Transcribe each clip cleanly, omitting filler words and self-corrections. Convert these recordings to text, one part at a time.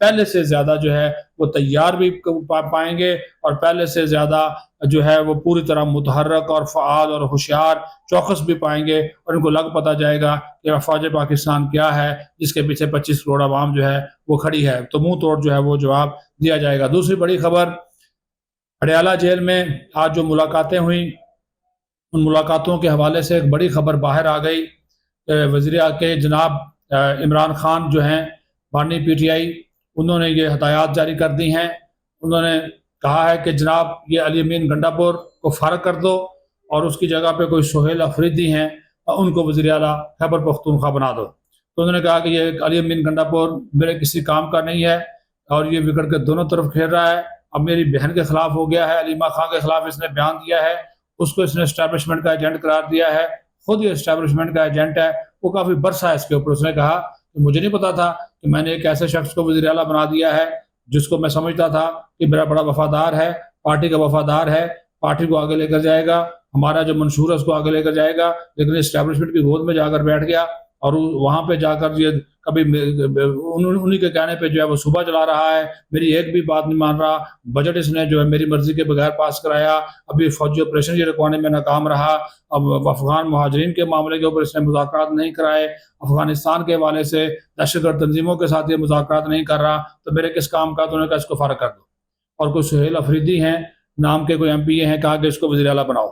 پہلے سے زیادہ جو ہے وہ تیار بھی پائیں گے، اور پہلے سے زیادہ جو ہے وہ پوری طرح متحرک اور فعال اور ہوشیار چوکس بھی پائیں گے، اور ان کو لگ پتہ جائے گا کہ فوج پاکستان کیا ہے جس کے پیچھے 25 کروڑ عوام جو ہے وہ کھڑی ہے، تو منہ توڑ جو ہے وہ جواب دیا جائے گا۔ دوسری بڑی خبر، اڈیالہ جیل میں آج جو ملاقاتیں ہوئیں، ان ملاقاتوں کے حوالے سے ایک بڑی خبر باہر آ گئی کہ وزیر کے جناب عمران خان جو ہیں بانی پی ٹی آئی، انہوں نے یہ ہدایات جاری کر دی ہیں۔ انہوں نے کہا ہے کہ جناب یہ علی امین گنڈا پور کو فارغ کر دو، اور اس کی جگہ پہ کوئی سہیل افریدی ہیں ان کو وزیر اعلیٰ خیبر پختونخوا بنا دو۔ تو انہوں نے کہا کہ یہ علی امین گنڈا پور میرے کسی کام کا نہیں ہے، اور یہ بگڑ کے دونوں طرف کھیل رہا ہے۔ اب میری بہن کے خلاف ہو گیا ہے، علیمہ خان کے خلاف اس نے بیان دیا ہے، اس کو اس نے اسٹیبلشمنٹ کا ایجنٹ قرار دیا ہے، خود یہ اسٹیبلشمنٹ کا ایجنٹ ہے، وہ کافی برسا ہے اس کے اوپر۔ اس نے کہا کہ مجھے نہیں پتا تھا کہ میں نے ایک ایسے شخص کو وزیر اعلیٰ بنا دیا ہے جس کو میں سمجھتا تھا کہ میرا بڑا وفادار ہے، پارٹی کا وفادار ہے، پارٹی کو آگے لے کر جائے گا، ہمارا جو منشور ہے اس کو آگے لے کر جائے گا، لیکن اسٹیبلشمنٹ کی گود میں جا کر بیٹھ گیا، اور وہاں پہ جا کر یہ کبھی انہی کے کہنے پہ جو ہے وہ صبح چلا رہا ہے، میری ایک بھی بات نہیں مان رہا، بجٹ اس نے جو ہے میری مرضی کے بغیر پاس کرایا، ابھی فوجی آپریشن یہ رکوانے میں ناکام رہا، اب افغان مہاجرین کے معاملے کے اوپر اس نے مذاکرات نہیں کرائے، افغانستان کے حوالے سے دہشت گرد تنظیموں کے ساتھ یہ مذاکرات نہیں کر رہا، تو میرے کس کام کا؟ تو انہوں نے کہا اس کو فارغ کر دو۔ اور کوئی سہیل افریدی ہیں نام کے کوئی ایم پی اے ہیں، کہا کہ اس کو وزیر اعلیٰ بناؤ۔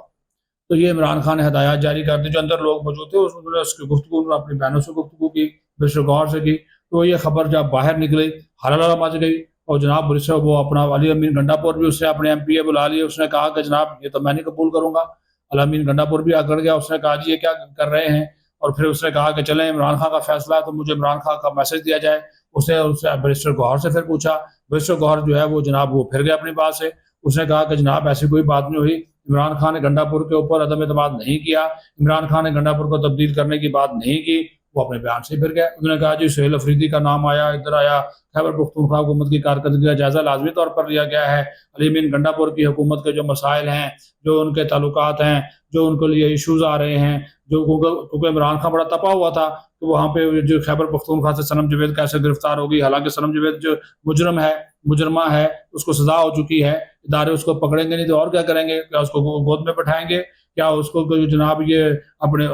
تو یہ عمران خان نے ہدایات جاری کر دی۔ جو اندر لوگ موجود تھے انہوں نے اس کی گفتگو اپنی بہنوں سے گفتگو کی، برسٹر گوہر سے کی، تو یہ خبر جب باہر نکلی ہلہ مچ گئی، اور جناب برسٹر وہ اپنا علی امین گنڈا پور بھی اس نے اپنے ایم پی اے بلا لیے، اس نے کہا کہ جناب یہ تو میں نہیں قبول کروں گا۔ علی امین گنڈا پور بھی اکڑ گیا، اس نے کہا جی یہ کیا کر رہے ہیں، اور پھر اس نے کہا کہ چلیں عمران خان کا فیصلہ ہے تو مجھے عمران خان کا میسج دیا جائے۔ اس نے برسٹر گوہر سے پھر پوچھا، برسٹر گوہر جو ہے وہ جناب وہ پھر گیا اپنی بات سے، اس نے کہا کہ جناب ایسی کوئی بات نہیں ہوئی، عمران خان نے گنڈا پور کے اوپر عدم اعتماد نہیں کیا، عمران خان نے گنڈا پور کو تبدیل کرنے کی بات نہیں کی، وہ اپنے بیان سے پھر گئے۔ انہوں نے کہا جی سہیل افریدی کا نام آیا، ادھر آیا، خیبر پختونخوا حکومت کی کارکردگی کا جائزہ لازمی طور پر لیا گیا ہے، علی امین گنڈا پور کی حکومت کے جو مسائل ہیں، جو ان کے تعلقات ہیں، جو ان کے لیے ایشوز آ رہے ہیں، جو کیونکہ عمران خان بڑا تپا ہوا تھا کہ وہاں پہ جو خیبر پختونخوا سے صنم جاوید کیسے گرفتار ہوگی، حالانکہ صنم جاوید جو مجرم ہے، مجرمہ ہے، اس کو سزا ہو چکی ہے، ادارے اس کو پکڑیں گے نہیں تو اور کیا کریں گے؟ کیا اس کو گود میں بٹھائیں گے؟ کیا اس کو جناب یہ اپنے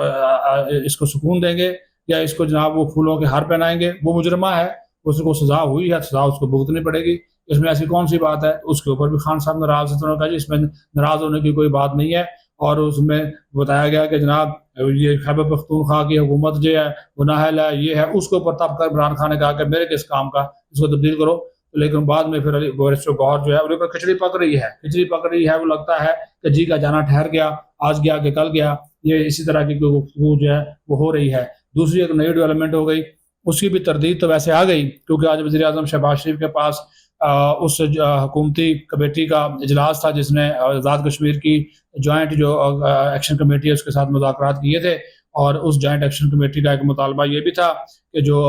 اس کو سکون دیں گے، یا اس کو جناب وہ پھولوں کے ہار پہنائیں گے؟ وہ مجرمہ ہے، اس کو سزا ہوئی ہے، سزا اس کو بھگتنی پڑے گی، اس میں ایسی کون سی بات ہے؟ اس کے اوپر بھی خان صاحب ناراض ہے، تو انہوں نے کہا جی اس میں ناراض ہونے کی کوئی بات نہیں ہے، اور اس میں بتایا گیا کہ جناب یہ خیبر پختونخوا کی حکومت جو ہے وہ نااہل ہے، یہ ہے، اس کے اوپر تب کر عمران خان نے کہا کہ میرے کس کام کا، اس کو تبدیل کرو۔ لیکن بعد میں پھر برسٹر گوہر جو ہے انہیں پر کھچڑی پک رہی ہے، وہ لگتا ہے کہ جی کا جانا ٹھہر گیا، آج گیا کہ کل گیا، یہ اسی طرح کی گفتگو جو ہے وہ ہو رہی ہے۔ دوسری ایک نئی ڈیولپمنٹ ہو گئی، اس کی بھی تردید تو ویسے آ گئی، کیونکہ آج وزیر اعظم شہباز شریف کے پاس اس حکومتی کمیٹی کا اجلاس تھا جس نے آزاد کشمیر کی جوائنٹ جو ایکشن کمیٹی ہے اس کے ساتھ مذاکرات کیے تھے، اور اس جوائنٹ ایکشن کمیٹی کا ایک مطالبہ یہ بھی تھا کہ جو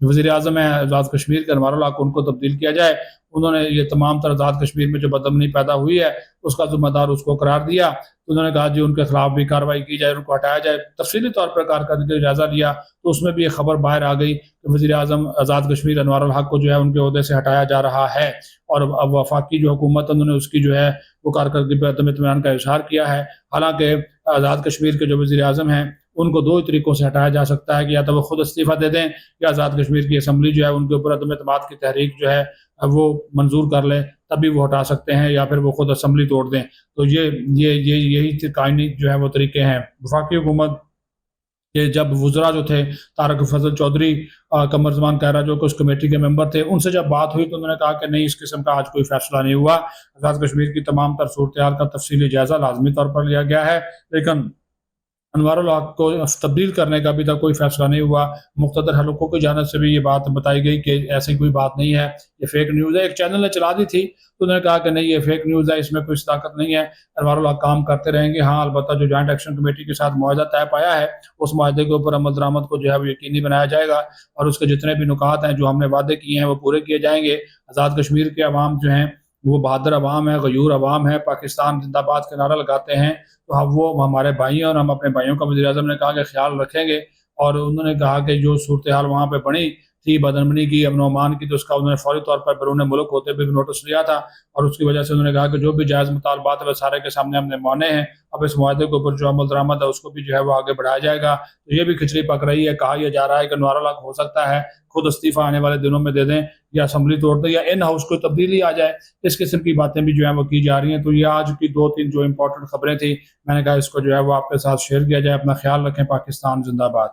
وزیر اعظم ہے آزاد کشمیر کے انوار الحق، ان کو تبدیل کیا جائے۔ انہوں نے یہ تمام تر آزاد کشمیر میں جو بدامنی پیدا ہوئی ہے اس کا ذمہ دار اس کو قرار دیا، تو انہوں نے کہا جی ان کے خلاف بھی کارروائی کی جائے، ان کو ہٹایا جائے۔ تفصیلی طور پر کارکردگی کا جائزہ لیا تو اس میں بھی یہ خبر باہر آ گئی کہ وزیر اعظم آزاد کشمیر انوار الحق کو جو ہے ان کے عہدے سے ہٹایا جا رہا ہے، اور اب وفاقی جو حکومت انہوں نے اس کی جو ہے وہ کارکردگی پر عدم اطمینان کا اظہار کیا ہے۔ حالانکہ آزاد کشمیر کے جو وزیر اعظم ہیں ان کو دو ہی طریقوں سے ہٹایا جا سکتا ہے کہ یا تو وہ خود استعفیٰ دے دیں، یا آزاد کشمیر کی اسمبلی جو ہے ان کے اوپر عدم اعتماد کی تحریک جو ہے وہ منظور کر لیں، تب بھی وہ ہٹا سکتے ہیں، یا پھر وہ خود اسمبلی توڑ دیں۔ تو یہی قائنی جو ہے وہ طریقے ہیں۔ وفاقی حکومت کہ جب وزراء جو تھے طارق فضل چودھری، قمر زمان کہرا جو کہ اس کمیٹی کے ممبر تھے، ان سے جب بات ہوئی تو انہوں نے کہا کہ نہیں، اس قسم کا آج کوئی فیصلہ نہیں ہوا، آزاد کشمیر کی تمام تر صورتحال کا تفصیلی جائزہ لازمی طور پر لیا گیا ہے، لیکن انوار الحق کو تبدیل کرنے کا بھی تک کوئی فیصلہ نہیں ہوا۔ مقتدر حلقوں کی جانب سے بھی یہ بات بتائی گئی کہ ایسی کوئی بات نہیں ہے، یہ فیک نیوز ہے۔ ایک چینل نے چلا دی تھی تو انہوں نے کہا کہ نہیں یہ فیک نیوز ہے، اس میں کوئی صداقت نہیں ہے، انوار الحق کام کرتے رہیں گے۔ ہاں البتہ جو جوائنٹ ایکشن کمیٹی کے ساتھ معاہدہ طے پایا ہے اس معاہدے کے اوپر عمل درآمد کو جو ہے وہ یقینی بنایا جائے گا، اور اس کے جتنے بھی نکات ہیں جو ہم نے وعدے کیے ہیں وہ پورے کیے جائیں گے۔ آزاد کشمیر کے عوام جو ہیں وہ بہادر عوام ہے، غیور عوام ہے، پاکستان زندہ باد کے نعرہ لگاتے ہیں، تو وہ ہمارے بھائی ہیں، اور ہم اپنے بھائیوں کا وزیر اعظم نے کہا کہ خیال رکھیں گے۔ اور انہوں نے کہا کہ جو صورتحال وہاں پہ بنی تھی بدعنوانی کی امن و امان کی، تو اس کا انہوں نے فوری طور پر بیرون ملک ہوتے ہوئے بھی نوٹس لیا تھا، اور اس کی وجہ سے انہوں نے کہا کہ جو بھی جائز مطالبات ہے وہ سارے کے سامنے ہم نے مانے ہیں، اب اس معاہدے کے اوپر جو عمل درآمد ہے اس کو بھی جو ہے وہ آگے بڑھایا جائے گا۔ تو یہ بھی کھچڑی پک رہی ہے، کہا یہ جا رہا ہے کہ انوار الحق ہو سکتا ہے خود استعفیٰ آنے والے دنوں میں دے دیں، یا اسمبلی توڑ دیں، یا ان ہاؤس کو تبدیلی آ جائے، اس قسم کی باتیں بھی جو ہیں وہ کی جا رہی ہیں۔ تو یہ آج کی 2-3 جو امپورٹنٹ خبریں تھیں، میں نے کہا اس کو جو ہے وہ آپ کے ساتھ شیئر کیا جائے۔ اپنا خیال رکھیں، پاکستان زندہ باد۔